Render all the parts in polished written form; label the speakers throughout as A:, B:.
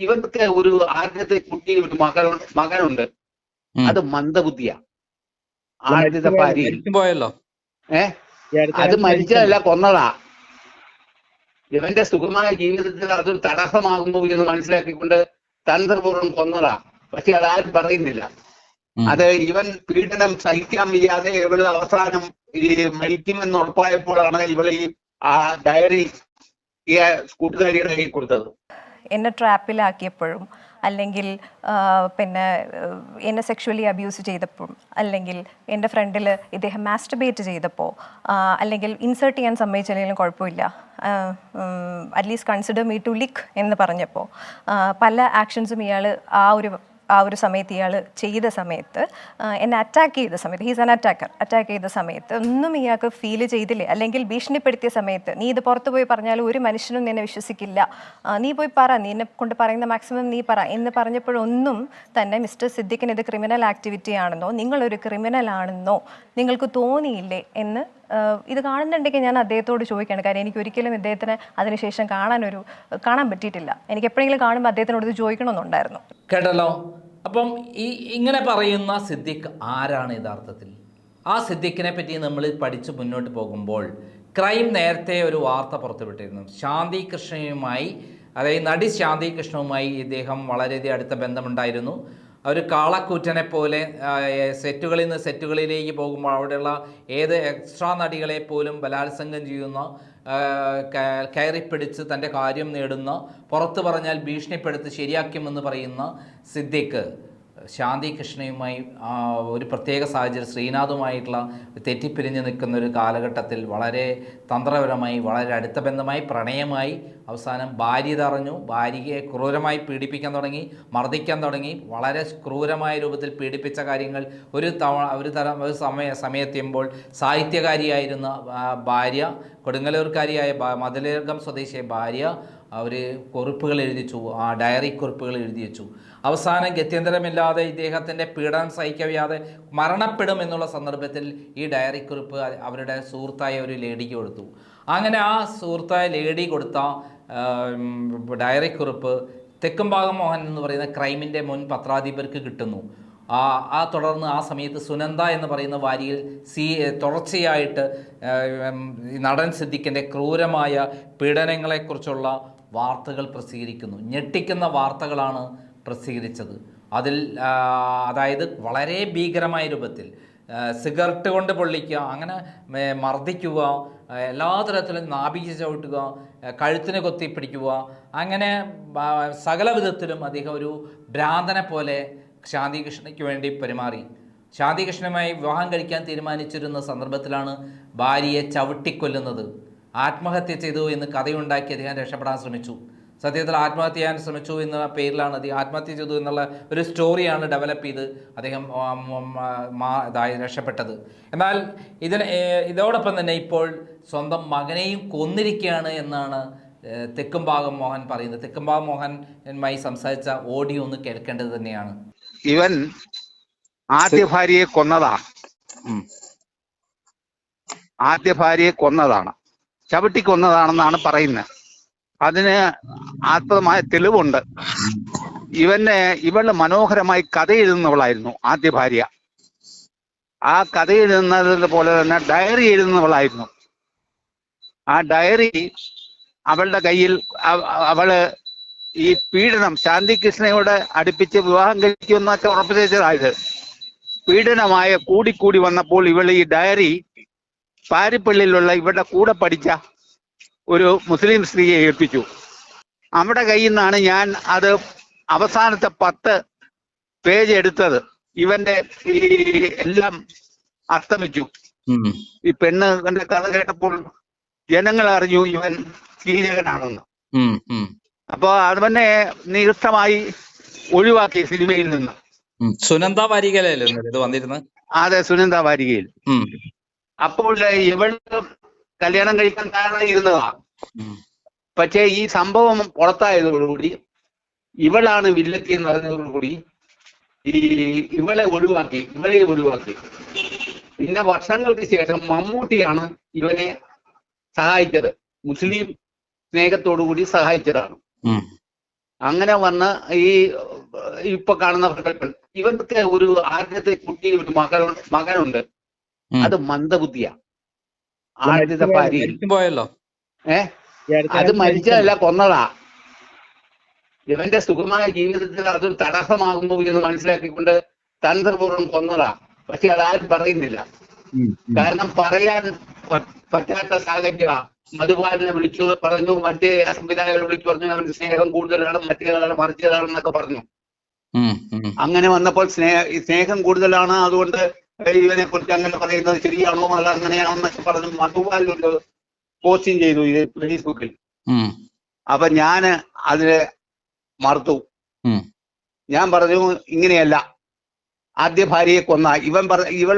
A: ഇവർക്ക് ഒരു ആദ്യത്തെ കുട്ടി ഒരു മകനുണ്ട്. അത് മന്ദബുദ്ധിയാ. ആദ്യത്തെ ഭാര്യ
B: പോയല്ലോ.
A: അത് മരിച്ചതല്ല, കൊന്നതാ. ഇവന്റെ സുഖമായ ജീവിതത്തിൽ അതൊരു തടസ്സമാകുന്നു എന്ന് മനസ്സിലാക്കിക്കൊണ്ട് തന്ത്രപൂർവ്വം കൊന്നതാ. പക്ഷെ അതാരും പറയുന്നില്ല. അത് ഇവൻ പീഡനം സഹിക്കാൻ വയ്യാതെ ഇവള് അവസാനം ഈ മരിക്കുമെന്ന് ഉറപ്പായപ്പോഴാണ് ഇവള് ആ ഡയറി ഈ കൂട്ടുകാരിയുടെ കയ്യിൽ കൊടുത്തത്.
C: എന്നെ ട്രാപ്പിലാക്കിയപ്പോഴും അല്ലെങ്കിൽ പിന്നെ എന്നെ സെക്ഷുവലി അബ്യൂസ് ചെയ്തപ്പോഴും അല്ലെങ്കിൽ എൻ്റെ ഫ്രണ്ടിൽ ഇദ്ദേഹം മാസ്റ്റർബേറ്റ് ചെയ്തപ്പോൾ അല്ലെങ്കിൽ ഇൻസേർട്ട് ചെയ്യാൻ സമ്മതിച്ചില്ലെങ്കിലും കുഴപ്പമില്ല, അറ്റ്ലീസ്റ്റ് കൺസിഡർ മീ ടു ലിക്ക് എന്ന് പറഞ്ഞപ്പോൾ പല ആക്ഷൻസും ഇയാൾ ആ ഒരു സമയത്ത് ഇയാൾ ചെയ്ത സമയത്ത് എന്നെ അറ്റാക്ക് ചെയ്ത സമയത്ത്, ഹീസ് ആൻ അറ്റാക്ക് ചെയ്ത സമയത്ത് ഒന്നും ഇയാൾക്ക് ഫീൽ ചെയ്തില്ലേ? അല്ലെങ്കിൽ ഭീഷണിപ്പെടുത്തിയ സമയത്ത് നീ ഇത് പുറത്ത് പോയി പറഞ്ഞാൽ ഒരു മനുഷ്യനും നിന്നെ വിശ്വസിക്കില്ല, നീ പോയി പറ, നിന്നെ കൊണ്ട് പറയുന്ന മാക്സിമം നീ പറ എന്ന് പറഞ്ഞപ്പോഴൊന്നും തന്നെ മിസ്റ്റർ സിദ്ദിഖിന് ഇത് ക്രിമിനൽ ആക്ടിവിറ്റി ആണെന്നോ നിങ്ങളൊരു ക്രിമിനൽ ആണെന്നോ നിങ്ങൾക്ക് തോന്നിയില്ലേ എന്ന് ഇത് കാണുന്നുണ്ടെങ്കിൽ ഞാൻ അദ്ദേഹത്തോട് ചോദിക്കുകയാണ്. കാര്യം എനിക്ക് ഒരിക്കലും ഇദ്ദേഹത്തിന് അതിനുശേഷം കാണാൻ പറ്റിയിട്ടില്ല. എനിക്ക് എപ്പോഴെങ്കിലും കാണുമ്പോൾ അദ്ദേഹത്തിനോട് ഇത് ചോദിക്കണമെന്നുണ്ടായിരുന്നു.
B: കേട്ടല്ലോ. അപ്പം ഇങ്ങനെ പറയുന്ന സിദ്ദിഖ് ആരാണ് യഥാർത്ഥത്തിൽ? ആ സിദ്ദിഖിനെ പറ്റി നമ്മൾ പഠിച്ച് മുന്നോട്ട് പോകുമ്പോൾ ക്രൈം നേരത്തെ ഒരു വാർത്ത പുറത്തുവിട്ടിരുന്നു. ശാന്തി കൃഷ്ണയുമായി, അതായത് നടി ശാന്തി കൃഷ്ണയുമായി ഇദ്ദേഹം വളരെയധികം അടുത്ത ബന്ധമുണ്ടായിരുന്നു. ഒരു കാളക്കൂറ്റനെ പോലെ സെറ്റുകളിൽ നിന്ന് സെറ്റുകളിലേക്ക് പോകുമ്പോൾ അവിടെയുള്ള ഏത് എക്സ്ട്രാ നടികളെ പോലും ബലാത്സംഗം ചെയ്യുന്ന, കയറിപ്പിടിച്ച് തൻ്റെ കാര്യം നേടുന്ന, പുറത്തു പറഞ്ഞാൽ ഭീഷണിപ്പെടുത്തി ശരിയാക്കുമെന്ന് പറയുന്ന സിദ്ദിഖ് ശാന്തി കൃഷ്ണയുമായി ഒരു പ്രത്യേക സാഹചര്യം ശ്രീനാഥുമായിട്ടുള്ള തെറ്റിപ്പിരിഞ്ഞ് നിൽക്കുന്ന ഒരു കാലഘട്ടത്തിൽ വളരെ തന്ത്രപരമായി, വളരെ അടുത്ത ബന്ധമായി, പ്രണയമായി, അവസാനം ഭാര്യ തറഞ്ഞു. ഭാര്യയെ ക്രൂരമായി പീഡിപ്പിക്കാൻ തുടങ്ങി, മർദ്ദിക്കാൻ തുടങ്ങി. വളരെ ക്രൂരമായ രൂപത്തിൽ പീഡിപ്പിച്ച കാര്യങ്ങൾ ഒരു സമയത്തെത്തുമ്പോൾ സാഹിത്യകാരിയായിരുന്ന ഭാര്യ, കൊടുങ്ങല്ലൂർക്കാരിയായ മതിലകം സ്വദേശിയായ ഭാര്യ അവർ കുറിപ്പുകൾ എഴുതിച്ചു, ആ ഡയറി കുറിപ്പുകൾ എഴുതി വെച്ചു. അവസാനം ഗത്യന്തരമില്ലാതെ ഇദ്ദേഹത്തിൻ്റെ പീഡനം സഹിക്കവയ്യാതെ മരണപ്പെടും എന്നുള്ള സന്ദർഭത്തിൽ ഈ ഡയറി കുറിപ്പ് അവരുടെ സുഹൃത്തായ ഒരു ലേഡിക്ക് കൊടുത്തു. അങ്ങനെ ആ സുഹൃത്തായ ലേഡി കൊടുത്ത ഡയറി കുറിപ്പ് തെക്കുംഭാഗം മോഹൻ എന്ന് പറയുന്ന ക്രൈമിൻ്റെ മുൻ പത്രാധിപർക്ക് കിട്ടുന്നു. തുടർന്ന് ആ സമയത്ത് സുനന്ദ എന്ന് പറയുന്ന വാരിയിൽ തുടർച്ചയായിട്ട് നടൻ സിദ്ദിഖിൻ്റെ ക്രൂരമായ പീഡനങ്ങളെക്കുറിച്ചുള്ള വാർത്തകൾ പ്രസിദ്ധീകരിക്കുന്നു. ഞെട്ടിക്കുന്ന വാർത്തകളാണ് പ്രസിദ്ധീകരിച്ചത്. അതായത് വളരെ ഭീകരമായ രൂപത്തിൽ സിഗരറ്റ് കൊണ്ട് പൊള്ളിക്കുക, അങ്ങനെ മർദ്ദിക്കുക, എല്ലാ തരത്തിലും നാഭിക്ക് ചവിട്ടുക, കഴുത്തിന് കൊത്തിപ്പിടിക്കുക, അങ്ങനെ സകല വിധത്തിലും അദ്ദേഹം ഒരു ഭ്രാന്തനെ പോലെ ശാന്തി കൃഷ്ണയ്ക്ക് വേണ്ടി പെരുമാറി. ശാന്തി കൃഷ്ണയുമായി വിവാഹം കഴിക്കാൻ തീരുമാനിച്ചിരുന്ന സന്ദർഭത്തിലാണ് ഭാര്യയെ ചവിട്ടിക്കൊല്ലുന്നത്. ആത്മഹത്യ ചെയ്തു എന്ന് കഥയുണ്ടാക്കി അദ്ദേഹം രക്ഷപ്പെടാൻ ശ്രമിച്ചു. സത്യത്തിൽ ആത്മഹത്യ ചെയ്യാൻ ശ്രമിച്ചു എന്ന പേരിലാണ് അദ്ദേഹം ആത്മഹത്യ ചെയ്തു എന്നുള്ള ഒരു സ്റ്റോറിയാണ് ഡെവലപ്പ് ചെയ്ത് അദ്ദേഹം രക്ഷപ്പെട്ടത്. എന്നാൽ ഇതോടൊപ്പം തന്നെ ഇപ്പോൾ സ്വന്തം മകനെയും കൊന്നിരിക്കുകയാണ് എന്നാണ് തെക്കുംഭാഗം മോഹൻ പറയുന്നത്. തെക്കുംഭാഗം മോഹനുമായി സംസാരിച്ച ഓഡിയോ ഒന്ന് കേൾക്കേണ്ടത് തന്നെയാണ്.
A: ഇവൻ ആദ്യ ഭാര്യയെ കൊന്നതാണ്, ചവിട്ടി കൊന്നതാണെന്നാണ് പറയുന്നത്. അതിന് ആത്മമായ തെളിവുണ്ട്. ഇവള് മനോഹരമായി കഥ എഴുതുന്നവളായിരുന്നു ആദ്യ ഭാര്യ. ആ കഥ എഴുതുന്നത് പോലെ തന്നെ ഡയറി എഴുതുന്നവളായിരുന്നു. ആ ഡയറി അവളുടെ കയ്യിൽ അവള് ഈ പീഡനം ശാന്തി കൃഷ്ണയോട് അടുപ്പിച്ച് വിവാഹം കഴിക്കുമെന്നൊക്കെ ഉറപ്പിച്ചതായത് പീഡനമായ കൂടിക്കൂടി വന്നപ്പോൾ ഇവൾ ഈ ഡയറി പാരിപ്പള്ളിയിലുള്ള ഇവരുടെ കൂടെ പഠിച്ച ഒരു മുസ്ലിം സ്ത്രീയെ ഏൽപ്പിച്ചു. നമ്മുടെ കയ്യിൽ നിന്നാണ് ഞാൻ അത് അവസാനത്തെ 10 പേജ് എടുത്തത്. ഇവന്റെ ഈ എല്ലാം അസ്തമിച്ചു. ഈ പെണ്ണ് കഥ കേട്ടപ്പോൾ ജനങ്ങൾ അറിഞ്ഞു ഇവൻ കീചകനാണെന്ന്. അപ്പൊ അതുതന്നെ നികൃഷ്ടമായി ഒഴിവാക്കി സിനിമയിൽ നിന്ന്.
B: സുനന്ദ വാരികയിലല്ലേ ഇത് വന്നിരുന്നത്?
A: അതെ, സുനന്ദ വാരികയിൽ. അപ്പോൾ ഇവൾ കല്യാണം കഴിക്കാൻ കാരണമായിരുന്നതാ. പക്ഷേ ഈ സംഭവം പുറത്തായതോടുകൂടി ഇവളാണ് വില്ലത്തി എന്ന് പറഞ്ഞതോടുകൂടി ഇവളെ ഒഴിവാക്കി. പിന്നെ വർഷങ്ങൾക്ക് ശേഷം മമ്മൂട്ടിയാണ് ഇവനെ സഹായിച്ചത്. മുസ്ലിം സ്നേഹത്തോടുകൂടി സഹായിച്ചതാണ്. അങ്ങനെ വന്ന് ഈ ഇപ്പൊ കാണുന്ന പ്രഗത്ഭൻ ഇവർക്ക് ഒരു ആദ്യത്തെ കുട്ടി ഒരു മകനുണ്ട്. അത് മന്ദബുദ്ധിയാ. ആദ്യത്തെ ഭാര്യയിൽ
D: പോയല്ലോ.
A: അത് മരിച്ചതല്ല, കൊന്നതാ. ഇവന്റെ സുഖമായ ജീവിതത്തിൽ അതൊരു തടസ്സമാകുന്നു എന്ന് മനസ്സിലാക്കിക്കൊണ്ട് തന്ത്രപൂർവ്വം കൊന്നതാ. പക്ഷെ അതാരും പറയുന്നില്ല. കാരണം പറയാൻ പറ്റാത്ത സാഹചര്യമാണ്. മധുബാലനെ വിളിച്ചു പറഞ്ഞു, മറ്റേ സംവിധായകരെ വിളിച്ചു പറഞ്ഞു അവർക്ക് സ്നേഹം കൂടുതലാണ്, മറ്റേതാണ് മറിച്ചതാണെന്നൊക്കെ പറഞ്ഞു. അങ്ങനെ വന്നപ്പോൾ സ്നേഹം കൂടുതലാണ്, അതുകൊണ്ട് ഇവനെ കുറിച്ച് അങ്ങനെ പറയുന്നത് ശരിയാണോ അല്ല അങ്ങനെയാണോ എന്നൊക്കെ പറഞ്ഞു മധുബാലുണ്ട് പോസ്റ്റിംഗ് ചെയ്തു ഇത് ഫേസ്ബുക്കിൽ. അപ്പൊ ഞാന് അതിന് മറുത്തു. ഞാൻ പറഞ്ഞു ഇങ്ങനെയല്ല, ആദ്യ ഭാര്യയെ കൊന്ന ഇവൾ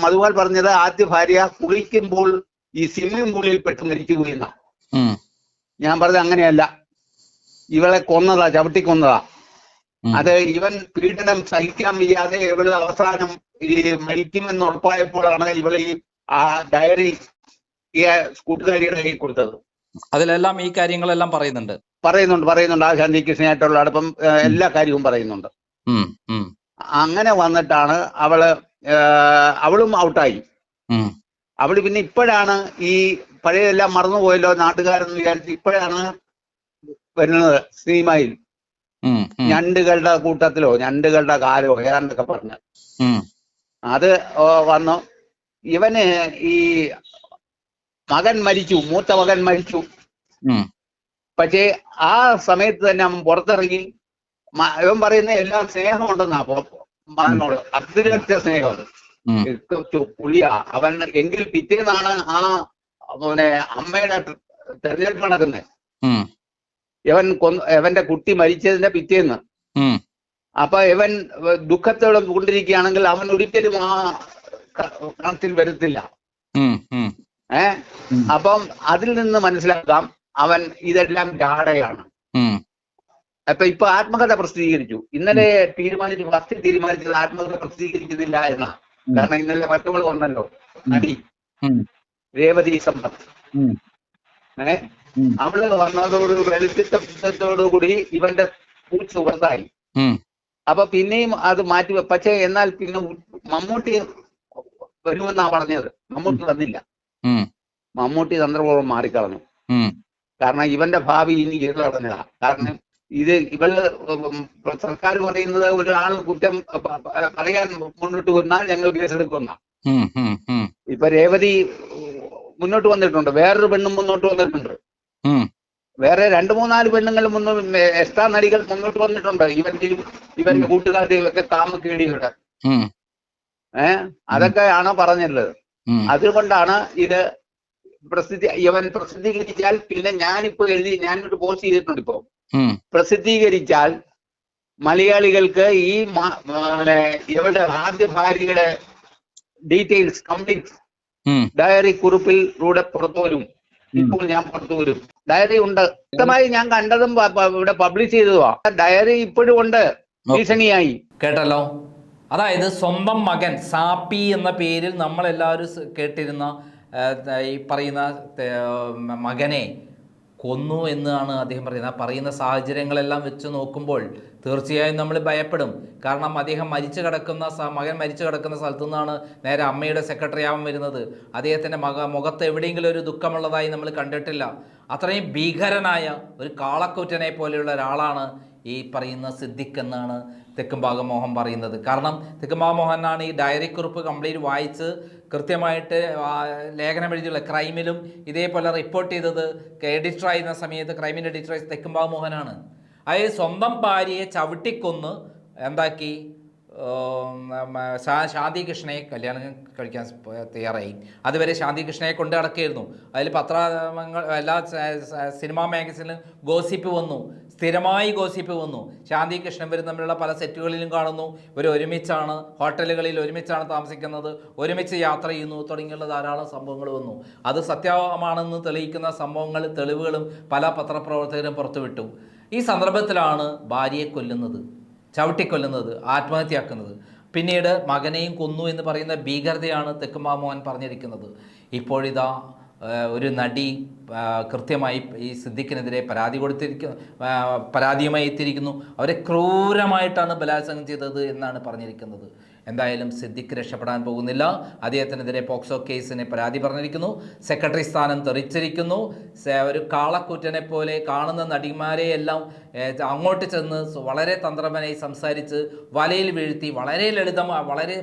A: മധുബാൽ പറഞ്ഞത് ആദ്യ ഭാര്യ കുളിക്കുമ്പോൾ ഈ സ്വിമ്മിംഗ് പൂളിൽ പെട്ട് മരിച്ചു പോയെന്ന. ഞാൻ പറഞ്ഞത് അങ്ങനെയല്ല, ഇവളെ കൊന്നതാ, ചവിട്ടി കൊന്നതാ. അത് ഇവൻ പീഡനം സഹിക്കാൻ വയ്യാതെ ഇവള് അവസാനം ഈ മരിക്കുമെന്ന് ഉറപ്പായപ്പോഴാണ് ഇവൾ ഈ ആ ഡയറി ഈ കൂട്ടുകാരിയുടെ കയ്യിൽ കൊടുത്തത്.
D: അതിലെല്ലാം ഈ കാര്യങ്ങളെല്ലാം പറയുന്നുണ്ട്.
A: ആ ശാന്തി കൃഷ്ണനായിട്ടുള്ള അടുപ്പം എല്ലാ കാര്യവും പറയുന്നുണ്ട്. അങ്ങനെ വന്നിട്ടാണ് അവളും ഔട്ടായി. അവള് പിന്നെ ഇപ്പോഴാണ് ഈ പഴയതെല്ലാം മറന്നുപോയല്ലോ നാട്ടുകാരെന്ന് വിചാരിച്ച് ഇപ്പോഴാണ് വരുന്നത് സിനിമയിൽ. ഞണ്ടുകളുടെ കൂട്ടത്തിലോ ഞണ്ടുകളുടെ കാലോ ഏതാണ്ടൊക്കെ പറഞ്ഞ് അത് വന്നു. ഇവന് ഈ മകൻ മരിച്ചു, മൂത്ത മകൻ മരിച്ചു. പക്ഷേ ആ സമയത്ത് തന്നെ അവൻ പുറത്തിറങ്ങി. ഇവൻ പറയുന്ന എല്ലാം സ്നേഹമുണ്ടെന്നാ മകനോട്, അതിരറ്റ സ്നേഹം. പുള്ളിയാ അവൻ. എങ്കിൽ പിറ്റേന്നാണ് ആ അമ്മയുടെ തെരഞ്ഞെടുപ്പ് നടക്കുന്നത്. ഇവന്റെ കുട്ടി മരിച്ചതിന്റെ പിറ്റേന്ന്. അപ്പൊ ഇവൻ ദുഃഖത്തോടെ കൊണ്ടിരിക്കുകയാണെങ്കിൽ അവൻ ഒരിക്കലും ആ കണത്തിൽ വരത്തില്ല. അപ്പം അതിൽ നിന്ന് മനസ്സിലാക്കാം അവൻ ഇതെല്ലാം ജാടയാണ്. ഇപ്പൊ ആത്മകഥ പ്രസിദ്ധീകരിച്ചു. ഇന്നലെ തീരുമാനിച്ചത് ആത്മകഥ പ്രസിദ്ധീകരിക്കുന്നില്ല എന്നാ. കാരണം ഇന്നലെ മറ്റവൾ വന്നല്ലോ, നടി രേവതി സമ്പത്ത്. അവള് വന്നതോട് വെളുപ്പിത്തോടുകൂടി ഇവന്റെ സുഹൃത്തായി. അപ്പൊ പിന്നെയും അത് മാറ്റി. പക്ഷേ എന്നാൽ പിന്നെ മമ്മൂട്ടി വരുമെന്നാ പറഞ്ഞത്. മമ്മൂട്ടി വന്നില്ല. മമ്മൂട്ടി തന്ത്രപൂർവ്വം മാറിക്കളഞ്ഞു. കാരണം ഇവന്റെ ഭാവി ഇനി ചെയ്തു കളഞ്ഞതാ. കാരണം ഇവള് സർക്കാർ പറയുന്നത് ഒരാൾ കുറ്റം പറയാൻ മുന്നോട്ട് വന്നാൽ ഞങ്ങൾ കേസെടുക്കുന്ന. ഇപ്പൊ രേവതി മുന്നോട്ട് വന്നിട്ടുണ്ട്, വേറൊരു പെണ്ണും മുന്നോട്ട് വന്നിട്ടുണ്ട്, വേറെ 2-3-4 പെണ്ണുങ്ങൾ എക്സ്ട്രാ നടികൾ മുന്നോട്ട് വന്നിട്ടുണ്ട്. ഇവന്റെ കൂട്ടുകാരുടെയും ഒക്കെ താമക്കേടിയുടെ അതൊക്കെയാണ് പറഞ്ഞിട്ടുള്ളത്. അതുകൊണ്ടാണ് ഇത് ഇവൻ പ്രസിദ്ധീകരിച്ചാൽ പിന്നെ ഞാനൊരു പോസ്റ്റ് ചെയ്തിട്ടുണ്ട്. ഇപ്പൊ പ്രസിദ്ധീകരിച്ചാൽ മലയാളികൾക്ക് ഈ ഇവരുടെ ആദ്യ ഭാര്യയുടെ ഡീറ്റെയിൽസ് കംപ്ലീറ്റ് ഡയറി കുറിപ്പിലൂടെ പുറത്തു വരും. ഇപ്പോൾ ഞാൻ പുറത്തു വരും. ഡയറി ഉണ്ട്, വ്യക്തമായി ഞാൻ കണ്ടതും ഇവിടെ പബ്ലിഷ് ചെയ്തതുവാ. ഡയറി ഇപ്പോഴും ഉണ്ട്, ഭീഷണിയായി.
B: കേട്ടല്ലോ. അതായത് സ്വന്തം മകൻ സാപ്പി എന്ന പേരിൽ നമ്മളെല്ലാവരും കേട്ടിരുന്ന ഈ പറയുന്ന മകനെ കൊന്നു എന്നാണ് അദ്ദേഹം പറയുന്നത്. ആ പറയുന്ന സാഹചര്യങ്ങളെല്ലാം വെച്ച് നോക്കുമ്പോൾ തീർച്ചയായും നമ്മൾ ഭയപ്പെടും. കാരണം അദ്ദേഹം മകൻ മരിച്ചു കിടക്കുന്ന സ്ഥലത്തു നിന്നാണ് നേരെ അമ്മയുടെ സെക്രട്ടറി ആവാൻ വരുന്നത്. അദ്ദേഹത്തിൻ്റെ മുഖത്ത് എവിടെയെങ്കിലും ഒരു ദുഃഖമുള്ളതായി നമ്മൾ കണ്ടിട്ടില്ല. അത്രയും ഭീകരനായ ഒരു കാളക്കൂറ്റനെ പോലെയുള്ള ഒരാളാണ് ഈ പറയുന്ന സിദ്ദിഖ് എന്നാണ് തെക്കുംഭാഗം മോഹൻ പറയുന്നത്. കാരണം തെക്കുംഭാഗം മോഹനാണ് ഈ ഡയറി കുറിപ്പ് കംപ്ലീറ്റ് വായിച്ച് കൃത്യമായിട്ട് ലേഖനം എഴുതിയുള്ള ക്രൈമിലും ഇതേപോലെ റിപ്പോർട്ട് ചെയ്തത് എഡിറ്ററായിരുന്ന സമയത്ത് ക്രൈമിൻ്റെ എഡിറ്റർ തെക്കുംഭാഗം മോഹനാണ്. അതായത് സ്വന്തം ഭാര്യയെ ചവിട്ടിക്കൊന്ന് എന്താക്കി ശാന്തി കൃഷ്ണയെ കല്യാണം കഴിക്കാൻ തയ്യാറായി. അതുവരെ ശാന്തി കൃഷ്ണയെ കൊണ്ട് നടക്കുകയായിരുന്നു. അതിൽ പത്രങ്ങൾ എല്ലാ സിനിമാ മാഗസിനിലും ഗോസിപ്പ് വന്നു, സ്ഥിരമായി ഗോസിപ്പ് വന്നു. ശാന്തി കൃഷ്ണൻ വരും തമ്മിലുള്ള പല സെറ്റുകളിലും കാണുന്നു. ഇവർ ഒരുമിച്ചാണ്, ഹോട്ടലുകളിൽ ഒരുമിച്ചാണ് താമസിക്കുന്നത്, ഒരുമിച്ച് യാത്ര ചെയ്യുന്നു തുടങ്ങിയുള്ള ധാരാളം സംഭവങ്ങൾ വന്നു. അത് സത്യമാണെന്ന് തെളിയിക്കുന്ന തെളിവുകളും പല പത്രപ്രവർത്തകരും പുറത്തുവിട്ടു. ഈ സന്ദർഭത്തിലാണ് ഭാര്യയെ കൊല്ലുന്നത്, ചവിട്ടിക്കൊല്ലുന്നത്, ആത്മഹത്യയാക്കുന്നത്. പിന്നീട് മകനെയും കൊന്നു എന്ന് പറയുന്ന ഭീകരതയാണ് തെക്കുംഭാഗം മോഹൻ പറഞ്ഞിരിക്കുന്നത്. ഇപ്പോഴിതാ ഒരു നടി കൃത്യമായി ഈ സിദ്ദിഖിനെതിരെ പരാതിയുമായി എത്തിയിരിക്കുന്നു. അവരെ ക്രൂരമായിട്ടാണ് ബലാത്സംഗം ചെയ്തത് എന്നാണ് പറഞ്ഞിരിക്കുന്നത്. എന്തായാലും സിദ്ദിഖ് രക്ഷപ്പെടാൻ പോകുന്നില്ല. അദ്ദേഹത്തിനെതിരെ പോക്സോ കേസിന് പരാതി പറഞ്ഞിരിക്കുന്നു. സെക്രട്ടറി സ്ഥാനം തെറിച്ചിരിക്കുന്നു. ഒരു കാളക്കൂറ്റനെ പോലെ കാണുന്ന നടിമാരെയെല്ലാം അങ്ങോട്ട് ചെന്ന് വളരെ തന്ത്രപരമായി സംസാരിച്ച് വലയിൽ വീഴ്ത്തി, വളരെ ലളിതമായി വളരെ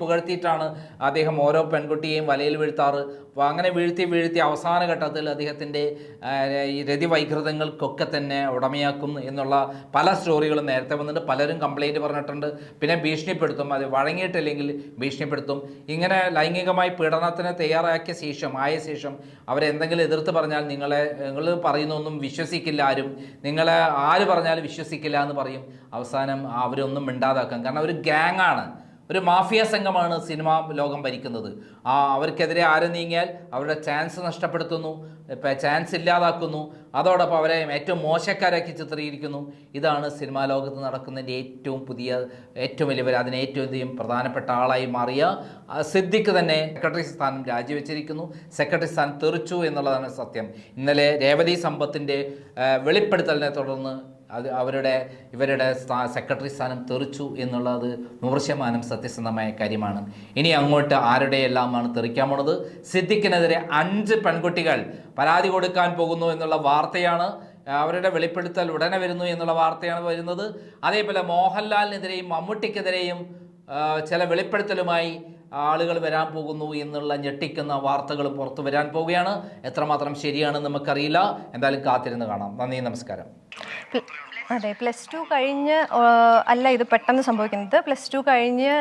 B: പുകഴ്ത്തിയിട്ടാണ് അദ്ദേഹം ഓരോ പെൺകുട്ടിയെയും വലയിൽ വീഴ്ത്താറ്. അങ്ങനെ വീഴ്ത്തി അവസാന ഘട്ടത്തിൽ അദ്ദേഹത്തിൻ്റെ ഈ രതിവൈകൃതങ്ങൾക്കൊക്കെ തന്നെ ഉടമയാക്കും എന്നുള്ള പല സ്റ്റോറികളും നേരത്തെ വന്നിട്ട് പലരും കംപ്ലൈൻറ്റ് പറഞ്ഞിട്ടുണ്ട്. പിന്നെ ഭീഷണിപ്പെടുത്തും, അത് വഴങ്ങിയിട്ടില്ലെങ്കിൽ ഭീഷണിപ്പെടുത്തും. ഇങ്ങനെ ലൈംഗികമായി പീഡനത്തിന് തയ്യാറാക്കിയ ശേഷം അവരെന്തെങ്കിലും എതിർത്ത് പറഞ്ഞാൽ നിങ്ങൾ പറയുന്നൊന്നും വിശ്വസിക്കില്ല ആരും, നിങ്ങളെ ആര് പറഞ്ഞാലും വിശ്വസിക്കില്ല എന്ന് പറയും. അവസാനം അവരൊന്നും മിണ്ടാതാക്കാം. കാരണം ഒരു ഗ്യാങ്ങാണ്, ഒരു മാഫിയ സംഘമാണ് സിനിമാ ലോകം ഭരിക്കുന്നത്. അവർക്കെതിരെ ആരും നീങ്ങിയാൽ അവരുടെ ചാൻസ് നഷ്ടപ്പെടുത്തുന്നു, ചാൻസ് ഇല്ലാതാക്കുന്നു, അതോടൊപ്പം അവരെ ഏറ്റവും മോശക്കാരാക്കി ചിത്രീകരിക്കുന്നു. ഇതാണ് സിനിമാ ലോകത്ത് നടക്കുന്നതിൻ്റെ ഏറ്റവും വലിയ അതിന് ഏറ്റവും അധികം പ്രധാനപ്പെട്ട ആളായി മാറിയ സിദ്ദിഖ് തന്നെ സെക്രട്ടറി സ്ഥാനം രാജിവെച്ചിരിക്കുന്നു. സെക്രട്ടറി സ്ഥാനം തെറിച്ചു എന്നുള്ളതാണ് സത്യം. ഇന്നലെ രേവതി സമ്പത്തിൻ്റെ വെളിപ്പെടുത്തലിനെ തുടർന്ന് ഇവരുടെ സെക്രട്ടറി സ്ഥാനം തെറിച്ചു എന്നുള്ളത് 100% സത്യസന്ധമായ കാര്യമാണ്. ഇനി അങ്ങോട്ട് ആരുടെയെല്ലാമാണ് തെറിക്കാൻ പോണത്? സിദ്ദിഖിനെതിരെ 5 പെൺകുട്ടികൾ പരാതി കൊടുക്കാൻ പോകുന്നു എന്നുള്ള വാർത്തയാണ്. അവരുടെ വെളിപ്പെടുത്തൽ ഉടനെ വരുന്നു എന്നുള്ള വാർത്തയാണ് വരുന്നത്. അതേപോലെ മോഹൻലാലിനെതിരെയും മമ്മൂട്ടിക്കെതിരെയും ചില വെളിപ്പെടുത്തലുമായി ആളുകൾ വരാൻ പോകുന്നു എന്നുള്ള ഞെട്ടിക്കുന്ന വാർത്തകൾ പുറത്തു വരാൻ പോവുകയാണ്. എത്രമാത്രം ശരിയാണെന്ന് നമുക്കറിയില്ല. എന്തായാലും കാത്തിരുന്ന് കാണാം. നന്ദി, നമസ്കാരം.
C: അതെ, +2 കഴിഞ്ഞ് അല്ല ഇത് പെട്ടെന്ന് സംഭവിക്കുന്നത്. +2 കഴിഞ്ഞ്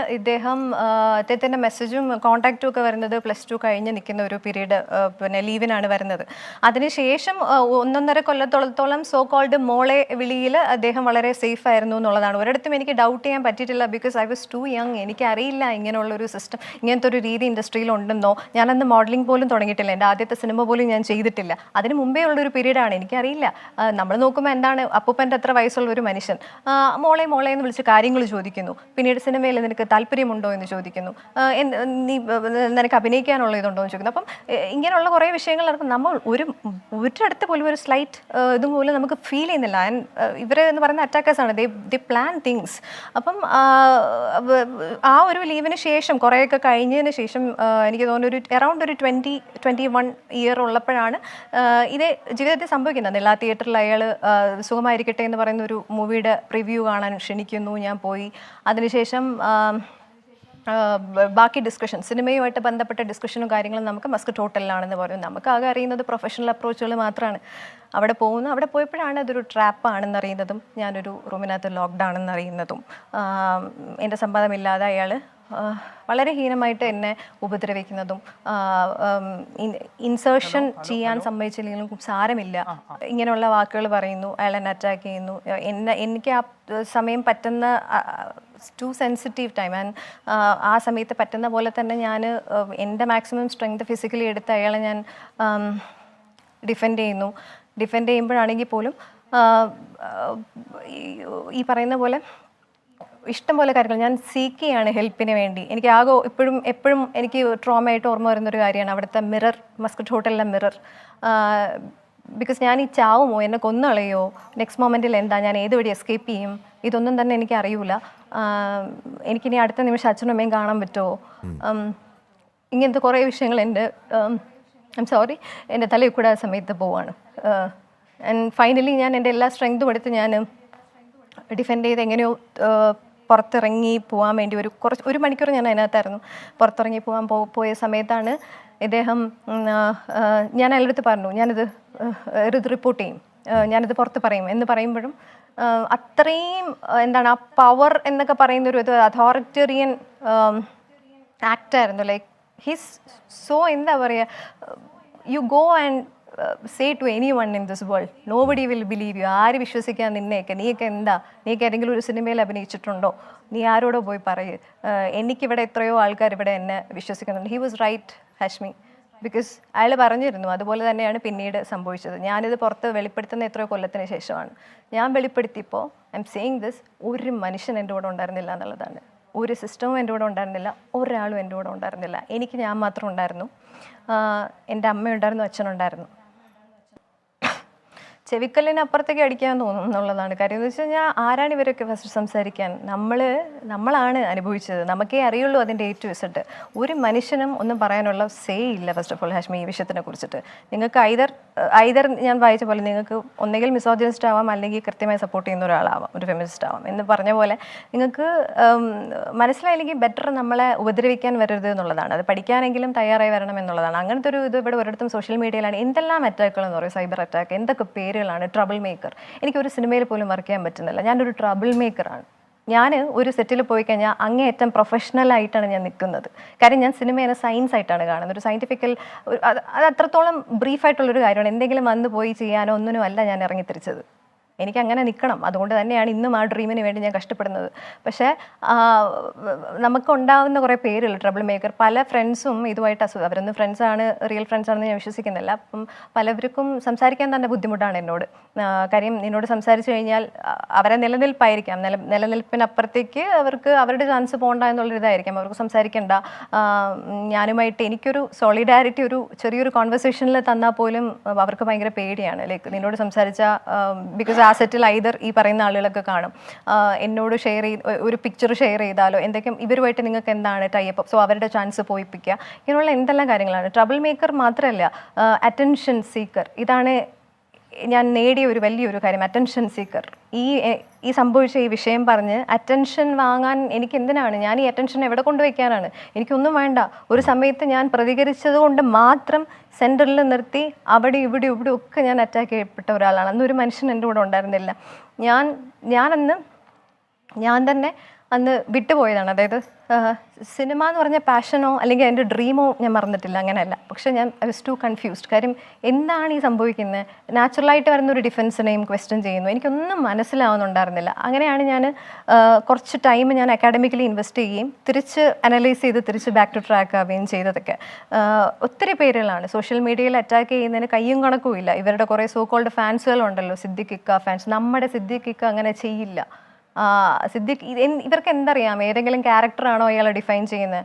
C: അദ്ദേഹത്തിൻ്റെ മെസ്സേജും കോൺടാക്റ്റും ഒക്കെ വരുന്നത് +2 കഴിഞ്ഞ് നിൽക്കുന്ന ഒരു പീരീഡ് പിന്നെ ലീവിനാണ് വരുന്നത്. അതിനുശേഷം 1.5 കൊല്ലത്തോളത്തോളം സോ കോൾഡ് മോളെ വിളിയിൽ അദ്ദേഹം വളരെ സേഫ് ആയിരുന്നു എന്നുള്ളതാണ്. ഒരിടത്തും എനിക്ക് ഡൗട്ട് ചെയ്യാൻ പറ്റിയിട്ടില്ല. Because I was too young. എനിക്കറിയില്ല ഇങ്ങനെയുള്ളൊരു സിസ്റ്റം, ഇങ്ങനത്തെ ഒരു രീതി ഇൻഡസ്ട്രിയിൽ ഉണ്ടെന്നോ. ഞാനന്ന് മോഡലിംഗ് പോലും തുടങ്ങിയിട്ടില്ല. എൻ്റെ ആദ്യത്തെ സിനിമ പോലും ഞാൻ ചെയ്തിട്ടില്ല. അതിന് മുമ്പേ ഉള്ളൊരു പീരീഡാണ്. എനിക്കറിയില്ല. നമ്മൾ നോക്കുമ്പോൾ എന്താണ്, അപ്പൂപ്പൻ്റെ അത്ര വയസ്സുള്ള ഒരു മനുഷ്യൻ മോളെ എന്ന് വിളിച്ച് കാര്യങ്ങൾ ചോദിക്കുന്നു. പിന്നീട് സിനിമയിൽ നിനക്ക് താല്പര്യമുണ്ടോ എന്ന് ചോദിക്കുന്നു. നിനക്ക് അഭിനയിക്കാനുള്ള ഇതുണ്ടോ എന്ന് ചോദിക്കുന്നു. അപ്പം ഇങ്ങനെയുള്ള കുറേ വിഷയങ്ങൾ നമ്മൾ ഒരിടത്ത് പോലും ഒരു സ്ലൈറ്റ് ഇതുപോലും നമുക്ക് ഫീൽ ചെയ്യുന്നില്ല. ഇവർ എന്ന് പറയുന്ന അറ്റാക്കേഴ്സാണ്. ദേ പ്ലാൻ തിങ്സ്. അപ്പം ആ ഒരു ലീവിന് ശേഷം കുറേയൊക്കെ കഴിഞ്ഞതിന് ശേഷം എനിക്ക് തോന്നുന്നു അറൗണ്ട് ഒരു 21 ഇയർ ഉള്ളപ്പോഴാണ് ഇത് ജീവിതത്തിൽ സംഭവിക്കുന്നത്. എല്ലാ തിയേറ്ററിൽ അയാൾ സുഖമായിരിക്കട്ടെ എന്ന് പറയുന്ന ഒരു മൂവിയുടെ പ്രിവ്യൂ കാണാൻ ക്ഷണിക്കുന്നു. ഞാൻ പോയി. അതിനുശേഷം ബാക്കി ഡിസ്കഷൻ, സിനിമയുമായിട്ട് ബന്ധപ്പെട്ട ഡിസ്കഷനും കാര്യങ്ങളും നമുക്ക് മസ്കറ്റ് ഹോട്ടലിലാണെന്ന് പറയും. നമുക്ക് ആകെ അറിയുന്നത് പ്രൊഫഷണൽ അപ്രോച്ചുകൾ മാത്രമാണ്. അവിടെ പോയപ്പോഴാണ് അതൊരു ട്രാപ്പാണെന്ന് അറിയുന്നതും, ഞാനൊരു റൂമിനകത്ത് ലോക്ക്ഡ് ആണെന്ന് അറിയുന്നതും. എൻ്റെ സമ്മതമില്ലാതെ അയാൾ വളരെ ഹീനമായിട്ട് എന്നെ ഉപദ്രവിക്കുന്നതും, ഇൻസേർഷൻ ചെയ്യാൻ സമ്മതിച്ചില്ലെങ്കിലും സാരമില്ല ഇങ്ങനെയുള്ള വാക്കുകൾ പറയുന്നു. അയാൾ എന്നെ അറ്റാക്ക് ചെയ്യുന്നു. എനിക്ക് ആ സമയം പറ്റുന്ന ടു സെൻസിറ്റീവ് ടൈം ആൻഡ് ആ സമയത്ത് പറ്റുന്ന പോലെ തന്നെ ഞാൻ എൻ്റെ മാക്സിമം സ്ട്രെങ്ത് ഫിസിക്കലി എടുത്ത് അയാളെ ഞാൻ ഡിഫെൻഡ് ചെയ്യുമ്പോഴാണെങ്കിൽ പോലും ഈ പറയുന്ന പോലെ ഇഷ്ടം പോലെ കാര്യങ്ങൾ ഞാൻ സീക്ക് ചെയ്യാണ് ഹെൽപ്പിന് വേണ്ടി. എനിക്ക് ആകെ എപ്പോഴും എനിക്ക് ട്രോമയായിട്ട് ഓർമ്മ വരുന്നൊരു കാര്യമാണ് അവിടുത്തെ മിറർ, മസ്കറ്റ് ഹോട്ടലിലെ മിറർ. ബിക്കോസ് ഞാൻ ഈ ചാവുമോ, എന്നെ കൊന്നുകളയോ, നെക്സ്റ്റ് മൊമെൻറ്റിൽ എന്താ, ഞാൻ ഏത് വഴി എസ്കേപ്പ് ചെയ്യും, ഇതൊന്നും തന്നെ എനിക്ക് അറിയൂല. എനിക്കിനി അടുത്ത നിമിഷം അച്ഛനും അമ്മയും കാണാൻ പറ്റുമോ, ഇങ്ങനത്തെ കുറേ വിഷയങ്ങൾ എൻ്റെ തലയിൽ കൂടെ ആ സമയത്ത് പോവാണ്. ആൻഡ് ഫൈനലി ഞാൻ എൻ്റെ എല്ലാ സ്ട്രെങ്തും എടുത്ത് ഞാൻ ഡിഫെൻഡ് ചെയ്ത് എങ്ങനെയോ പുറത്തിറങ്ങി പോകാൻ വേണ്ടി ഒരു മണിക്കൂർ ഞാൻ അതിനകത്തായിരുന്നു. പുറത്തിറങ്ങി പോയ സമയത്താണ് ഇദ്ദേഹം, ഞാൻ അയാളുടെ പറഞ്ഞു ഞാനിത് റിപ്പോർട്ട് ചെയ്യും, ഞാനിത് പുറത്ത് പറയും എന്ന് പറയുമ്പോഴും അത്രയും എന്താണ് ആ പവർ എന്നൊക്കെ പറയുന്ന ഒരു അതോറിറ്റേറിയൻ ആക്റ്റായിരുന്നു. ലൈക്ക് ഹിസ് സോ എന്താ പറയുക, you go and say to anyone in this world, nobody will believe you. ആര് വിശ്വസിക്കാൻ നിന്നെയൊക്കെ, നീയൊക്കെ ഏതെങ്കിലും ഒരു സിനിമയിൽ അഭിനയിച്ചിട്ടുണ്ടോ, നീ ആരോടോ പോയി പറയ്, എനിക്കിവിടെ എത്രയോ ആൾക്കാർ ഇവിടെ എന്നെ വിശ്വസിക്കുന്നുണ്ട്. He was right Hashmi, because അയാൾ പറഞ്ഞിരുന്നു. അതുപോലെ തന്നെയാണ് പിന്നീട് സംഭവിച്ചത്. ഞാനിത് പുറത്ത് വെളിപ്പെടുത്തുന്ന എത്രയോ കൊല്ലത്തിന് ശേഷമാണ്. ഞാൻ വെളിപ്പെടുത്തിയപ്പോൾ ഐ എം സേയിങ് ദിസ്, ഒരു മനുഷ്യൻ എൻ്റെ കൂടെ ഉണ്ടായിരുന്നില്ല എന്നുള്ളതാണ്. ഒരു സിസ്റ്റവും എൻ്റെ കൂടെ ഉണ്ടായിരുന്നില്ല, ഒരാളും എൻ്റെ കൂടെ ഉണ്ടായിരുന്നില്ല. എനിക്ക് ഞാൻ മാത്രം ഉണ്ടായിരുന്നു. എൻ്റെ അമ്മയുണ്ടായിരുന്നു, അച്ഛനുണ്ടായിരുന്നു. ചെവിക്കല്ലിനപ്പുറത്തേക്ക് അടിക്കാൻ തോന്നും എന്നുള്ളതാണ് കാര്യം. എന്ന് വെച്ച് കഴിഞ്ഞാൽ ആരാണ് ഇവരൊക്കെ ഫസ്റ്റ് സംസാരിക്കാൻ? നമ്മളാണ് അനുഭവിച്ചത്, നമുക്കേ അറിയുള്ളൂ അതിൻ്റെ A to Z. ഒരു മനുഷ്യനും ഒന്നും പറയാനുള്ള സേ ഇല്ല ഫസ്റ്റ് ഓഫ് ഓൾ ഹാഷ്മി ഈ വിഷയത്തിനെ കുറിച്ചിട്ട്. നിങ്ങൾക്ക് ഐദർ ഞാൻ വായിച്ച പോലെ നിങ്ങൾക്ക് ഒന്നുകിൽ മിസോജിനിസ്റ്റ് ആവാം, അല്ലെങ്കിൽ കൃത്യമായി സപ്പോർട്ട് ചെയ്യുന്ന ഒരാളാവാം, ഒരു ഫെമിനിസ്റ്റ് ആവാം എന്ന് പറഞ്ഞ പോലെ. നിങ്ങൾക്ക് മനസ്സിലായില്ലെങ്കിൽ ബെറ്റർ നമ്മളെ ഉപദ്രവിക്കാൻ വരരുത് എന്നുള്ളതാണ്. അത് പഠിക്കാനെങ്കിലും തയ്യാറായി വരണം എന്നുള്ളതാണ്. അങ്ങനത്തെ ഒരു ഇത് ഇവിടെ ഒരിടത്തും സോഷ്യൽ മീഡിയയിലാണ് എന്തെല്ലാം അറ്റാക്കുകൾ എന്ന് പറയും, സൈബർ അറ്റാക്ക്, എന്തൊക്കെ പേരുകളാണ്, ട്രബിൾ മേക്കർ. എനിക്കൊരു സിനിമയിൽ പോലും വർക്ക് ചെയ്യാൻ പറ്റുന്നില്ല, ഞാനൊരു ട്രബിൾ മേക്കറാണ്. ഞാൻ ഒരു സെറ്റിൽ പോയി കഴിഞ്ഞാൽ അങ്ങേയറ്റം പ്രൊഫഷണലായിട്ടാണ് ഞാൻ നിൽക്കുന്നത്. കാര്യം ഞാൻ സിനിമയെ സയൻസ് ആയിട്ടാണ് കാണുന്നത്, ഒരു സയൻറ്റിഫിക്കൽ അത് അത്രത്തോളം ബ്രീഫായിട്ടുള്ളൊരു കാര്യമാണ്. എന്തെങ്കിലും വന്ന് പോയി ചെയ്യാനോ ഒന്നിനും അല്ല ഞാൻ ഇറങ്ങിത്തിരിച്ചത്. എനിക്ക് അങ്ങനെ നിൽക്കണം, അതുകൊണ്ട് തന്നെയാണ് ഇന്നും ആ ഡ്രീമിന് വേണ്ടി ഞാൻ കഷ്ടപ്പെടുന്നത്. പക്ഷേ നമുക്കുണ്ടാവുന്ന കുറേ പേരുകൾ ട്രബിൾ മേക്കർ. പല ഫ്രണ്ട്സും ഇതുമായിട്ട് അവരൊന്നും ഫ്രണ്ട്സാണ്, റിയൽ ഫ്രണ്ട്സാണെന്ന് ഞാൻ വിശ്വസിക്കുന്നില്ല. അപ്പം പലവർക്കും സംസാരിക്കാൻ തന്നെ ബുദ്ധിമുട്ടാണ് എന്നോട്. കാര്യം എന്നോട് സംസാരിച്ചു കഴിഞ്ഞാൽ അവരെ നിലനിൽപ്പായിരിക്കാം, നിലനിൽപ്പിനപ്പുറത്തേക്ക് അവർക്ക് അവരുടെ ചാൻസ് പോകണ്ട എന്നുള്ളൊരിതായിരിക്കാം, അവർക്ക് സംസാരിക്കേണ്ട. ഞാനുമായിട്ട് എനിക്കൊരു സോളിഡാരിറ്റി ഒരു ചെറിയൊരു കോൺവെർസേഷനിൽ തന്നാൽ പോലും അവർക്ക് ഭയങ്കര പേടിയാണ്. ലൈക്ക് നിന്നോട് സംസാരിച്ച ബിക്കോസ് ആ സെറ്റിൽ ഐദർ ഈ പറയുന്ന ആളുകളൊക്കെ കാണും, എന്നോട് ഷെയർ ഒരു പിക്ചർ ഷെയർ ചെയ്താലോ എന്തൊക്കെയും ഇവരുമായിട്ട് നിങ്ങൾക്ക് എന്താണ് ടൈപ്പ്, സോ അവരുടെ ചാൻസ് പോയിപ്പിക്കുക, ഇങ്ങനെയുള്ള എന്തെല്ലാം കാര്യങ്ങളാണ്. ട്രബിൾ മേക്കർ മാത്രമല്ല, അറ്റൻഷൻ സീക്കർ. ഇതാണ് ഞാൻ നേടിയ ഒരു വലിയൊരു കാര്യം, അറ്റൻഷൻ സീക്കർ. ഈ സംഭവിച്ച ഈ വിഷയം പറഞ്ഞ് അറ്റൻഷൻ വാങ്ങാൻ എനിക്ക് എന്തിനാണ്? ഞാൻ ഈ അറ്റൻഷൻ എവിടെ കൊണ്ടുവയ്ക്കാനാണ്? എനിക്കൊന്നും വേണ്ട. ഒരു സമയത്ത് ഞാൻ പ്രതികരിച്ചത് കൊണ്ട് മാത്രം സെൻറ്ററിൽ നിർത്തി അവിടെ ഇവിടെ ഒക്കെ ഞാൻ അറ്റാക്ക് ചെയ്യപ്പെട്ട ഒരാളാണ്. അന്നൊരു മനുഷ്യൻ എൻ്റെ കൂടെ ഉണ്ടായിരുന്നില്ല. ഞാൻ തന്നെ അന്ന് വിട്ടുപോയതാണ്. അതായത് സിനിമ എന്ന് പറഞ്ഞ പാഷനോ അല്ലെങ്കിൽ എൻ്റെ ഡ്രീമോ ഞാൻ മറന്നിട്ടില്ല, അങ്ങനെയല്ല. പക്ഷേ ഞാൻ ഐ വാസ് ടു കൺഫ്യൂസ്ഡ്. കാര്യം എന്താണ് ഈ സംഭവിക്കുന്നത്? നാച്ചുറലായിട്ട് വരുന്ന ഒരു ഡിഫൻസിനെയും ക്വസ്റ്റ്യൻ ചെയ്യുന്നു, എനിക്കൊന്നും മനസ്സിലാവുന്നുണ്ടായിരുന്നില്ല. അങ്ങനെയാണ് ഞാൻ കുറച്ച് ടൈം ഞാൻ അക്കാഡമിക്കലി ഇൻവെസ്റ്റ് ചെയ്യുകയും തിരിച്ച് അനലൈസ് ചെയ്ത് തിരിച്ച് ബാക്ക് ടു ട്രാക്ക് ആവുകയും ചെയ്തതൊക്കെ. ഒത്തിരി പേരുകളാണ് സോഷ്യൽ മീഡിയയിൽ അറ്റാക്ക് ചെയ്യുന്നതിന് കയ്യും കണക്കും ഇല്ല. ഇവരുടെ കുറേ സോ കോൾഡ് ഫാൻസുകളുണ്ടല്ലോ, സിദ്ദിഖ് ഇക്ക ഫാൻസ്. നമ്മുടെ സിദ്ദിഖ് ഇക്ക അങ്ങനെ ചെയ്യില്ല. സിദ്ദിഖ് ഇവർക്ക് എന്തറിയാം? ഏതെങ്കിലും ക്യാരക്ടറാണോ അയാളെ ഡിഫൈൻ ചെയ്യുന്നത്?